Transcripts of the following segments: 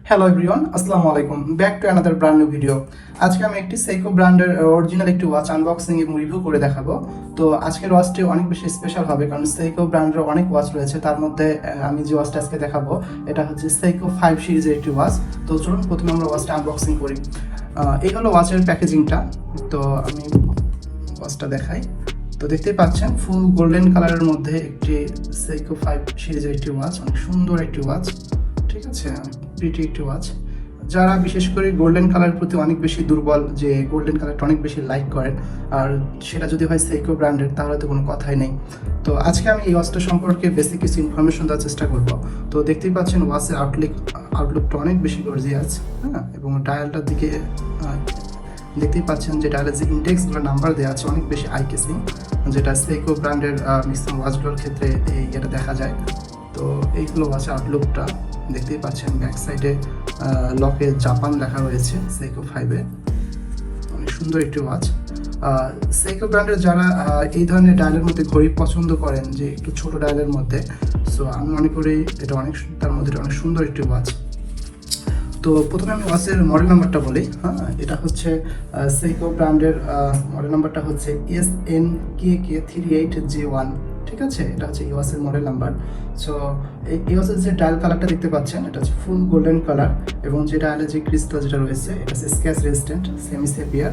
Hello everyone, আসসালামু আলাইকুম। Back to another brand new video. আজকে আমি একটি সেইকো ব্র্যান্ডের অরিজিনাল একটি ওয়াচ আনবক্সিং এবং রিভিউ করে দেখাবো। তো আজকের ওয়াচটি অনেক বেশি স্পেশাল হবে, কারণ সেইকো ব্র্যান্ডের অনেক ওয়াচ রয়েছে। তার মধ্যে আমি যে ওয়াচটা আজকে দেখাবো এটা হচ্ছে Seiko5 সিরিজের একটি ওয়াচ। তো চলুন প্রথমে আমরা ওয়াচটা আনবক্সিং করি। এই হলো ওয়াচের প্যাকেজিংটা। তো আমি ওয়াচটা দেখাই। তো দেখতেই পাচ্ছেন ফুল গোল্ডেন কালারের মধ্যে একটি Seiko5 সিরিজের একটি ওয়াচ, অনেক সুন্দর একটি ওয়াচ। ঠিক আছে, প্রিটি একটি ওয়াচ। যারা বিশেষ করে গোল্ডেন কালারের প্রতি অনেক বেশি দুর্বল, যে গোল্ডেন কালারটা অনেক বেশি লাইক করেন, আর সেটা যদি হয় সেইকো ব্র্যান্ডের, তাহলে তো কোনো কথাই নেই। তো আজকে আমি এই ওয়াচটা সম্পর্কে বেসিক কিছু ইনফরমেশন দেওয়ার চেষ্টা করব। তো দেখতেই পাচ্ছেন ওয়াচের আউটলুকটা অনেক বেশি গর্জিয়াস, হ্যাঁ। এবং ডায়ালটার দিকে দেখতেই পাচ্ছেন যে ডায়ালের যে ইন্ডেক্সগুলো নাম্বার দেওয়া আছে অনেক বেশি আই কেসিং, যেটা সেইকো ব্র্যান্ডের ম্যাক্সিমাম ওয়াচগুলোর ক্ষেত্রে এটা দেখা যায়। তো এইগুলো ওয়াচের আউটলুকটা দেখতেই পাচ্ছেন। ব্যাক সাইডে লকে জাপান লেখা রয়েছে Seiko5-এ, অনেক সুন্দর একটি ওয়াচ। সেইকো ব্র্যান্ডের যারা এই ধরনের ডায়ালের মধ্যে ঘড়ি পছন্দ করেন, যে একটু ছোট ডায়ালের মধ্যে, সো আমি মনে করি এটা তার মধ্যে অনেক সুন্দর একটি ওয়াচ। তো প্রথমে আমি ওয়াচের মডেল নাম্বারটা বলি। হ্যাঁ, এটা হচ্ছে সেইকো ব্র্যান্ডের মডেল নাম্বারটা হচ্ছে SNKK38J1। ঠিক আছে, এটা হচ্ছে এই ওয়াচের মডেল নাম্বার। সো এই ওয়াচের যে ডায়াল কালারটা দেখতে পাচ্ছেন, এটা হচ্ছে ফুল গোল্ডেন কালার, এবং যে ডায়ালের যে ক্রিস্টাল যেটা রয়েছে এটা হচ্ছে স্ক্র্যাচ রেজিস্ট্যান্ট সেমি সেপিয়ার।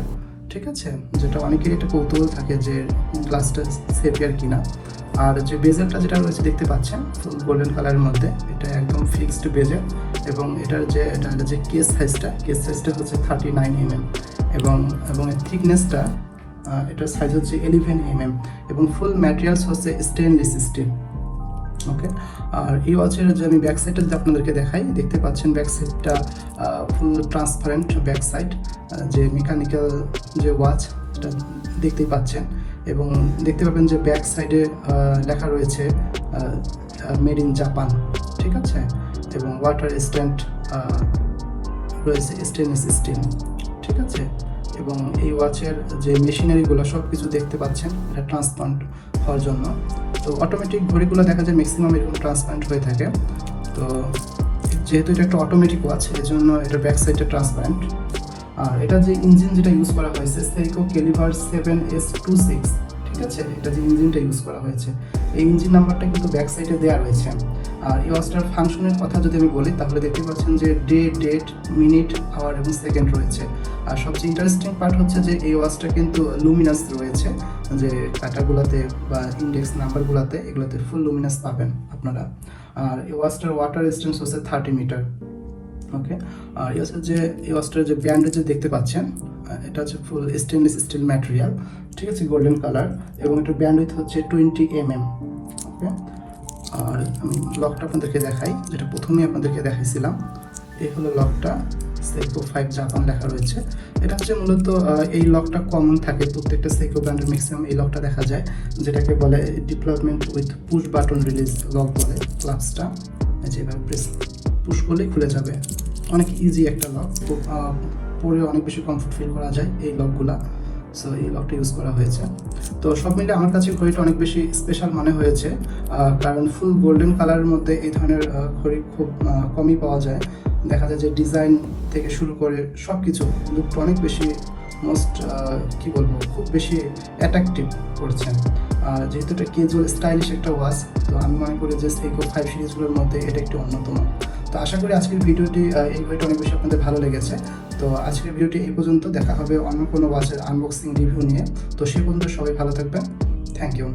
ঠিক আছে, যেটা অনেকেরই একটা কৌতূহল থাকে যে গ্লাসটা সেপিয়ার কিনা। আর যে বেজেলটা যেটা রয়েছে দেখতে পাচ্ছেন ফুল গোল্ডেন কালারের মধ্যে, এটা একদম ফিক্সড বেজেল। এবং এটার যে কেস সাইজটা হচ্ছে 39 mm, এবং এর থিকনেসটা এটার সাইজ হচ্ছে 11 mm, এবং ফুল ম্যাটেরিয়ালস হচ্ছে স্টেনলেস স্টিল। ওকে, আর এই ওয়াচের যে আমি ব্যাক সাইডটা যদি আপনাদেরকে দেখাই, দেখতে পাচ্ছেন ব্যাক সাইডটা ফুল ট্রান্সপারেন্ট ব্যাক সাইড, যে মেকানিক্যাল যে ওয়াচ এটা দেখতেই পাচ্ছেন। এবং দেখতে পাবেন যে ব্যাক সাইডে লেখা রয়েছে মেড ইন জাপান। ঠিক আছে, এবং ওয়াটার স্ট্যান্ড রয়েছে স্টেনলেস স্টিল। ঠিক আছে, এবং এই ওয়াচের যে মেশিনারিগুলো সব কিছু দেখতে পাচ্ছেন এটা ট্রান্সপারেন্ট হওয়ার জন্য। তো অটোমেটিক ঘড়িগুলো দেখা যায় ম্যাক্সিমাম এরকম ট্রান্সপারেন্ট হয়ে থাকে। তো যেহেতু এটা একটা অটোমেটিক ওয়াচ, এই জন্য এটার ব্যাক সাইডটা ট্রান্সপারেন্ট। আর এটা যে ইঞ্জিন যেটা ইউজ করা হয়েছে Seiko7S26। ঠিক আছে, এটা যে ইঞ্জিনটা ইউজ করা হয়েছে, এই ইঞ্জিন নাম্বারটা কিন্তু ব্যাক সাইডে দেওয়া রয়েছে। আর এই ওয়াচটার ফাংশনের কথা যদি আমি বলি, তাহলে দেখতে পাচ্ছেন যে ডেট, মিনিট, আওয়ার এবং সেকেন্ড রয়েছে। আর সবচেয়ে ইন্টারেস্টিং পার্ট হচ্ছে যে এই ওয়াচটা কিন্তু লুমিনাস রয়েছে, যে কাটাগুলোতে বা ইন্ডেক্স নাম্বারগুলোতে এগুলোতে ফুল লুমিনাস পাবেন আপনারা। আর এই ওয়াচটার ওয়াটার রেজিস্ট্যান্স হচ্ছে 30 মিটার। ওকে, আর এই ওয়াচটার যে ব্যান্ডেজ দেখতে পাচ্ছেন, এটা হচ্ছে ফুল স্টেনলেস স্টিল ম্যাটেরিয়াল। ঠিক আছে, গোল্ডেন কালার, এবং এটার ব্যান্ডউইথ হচ্ছে 20 mm। ওকে, আর আমি লকটা আপনাদেরকে দেখাই, যেটা প্রথমেই আপনাদেরকে দেখাইছিলাম। এই হলো লকটা, Seiko5 জাপান লেখা রয়েছে। এটা হচ্ছে মূলত এই লকটা কমন থাকে প্রত্যেকটা সেইকো ব্র্যান্ডের, ম্যাক্সিমাম এই লকটা দেখা যায়, যেটাকে বলে deployment with push button release lock বলে। ক্লাসটা যেভাবে পুশ করলেই খুলে যাবে, অনেক ইজি একটা লক, পরে অনেক বেশি কমফোর্ট ফিল করা যায় এই লকগুলা। সো এই লকটা ইউজ করা হয়েছে। তো সব মিলে আমার কাছে ঘড়িটা অনেক বেশি স্পেশাল মনে হয়েছে, কারণ ফুল গোল্ডেন কালারের মধ্যে এই ধরনের ঘড়ি খুব কমই পাওয়া যায়। দেখা যায় যে ডিজাইন থেকে শুরু করে সব কিছু লুকটা অনেক বেশি খুব বেশি অ্যাট্রাকটিভ করছে। যেহেতু এটা ক্যাজুয়াল স্টাইলিশ একটা ওয়াচ, তো আমি মনে করি যে Seiko5 সিরিজগুলোর মধ্যে এটা একটি অন্যতম। তো আশা করি আজকের ভিডিওটি এই ঘড়িটা অনেক বেশি আপনাদের ভালো লেগেছে। তো আজকের ভিডিওটি এই পর্যন্ত, দেখা হবে অন্য কোনো ওয়াচের আনবক্সিং রিভিউ নিয়ে। তো সে পর্যন্ত সবাই ভালো থাকবেন। Thank you.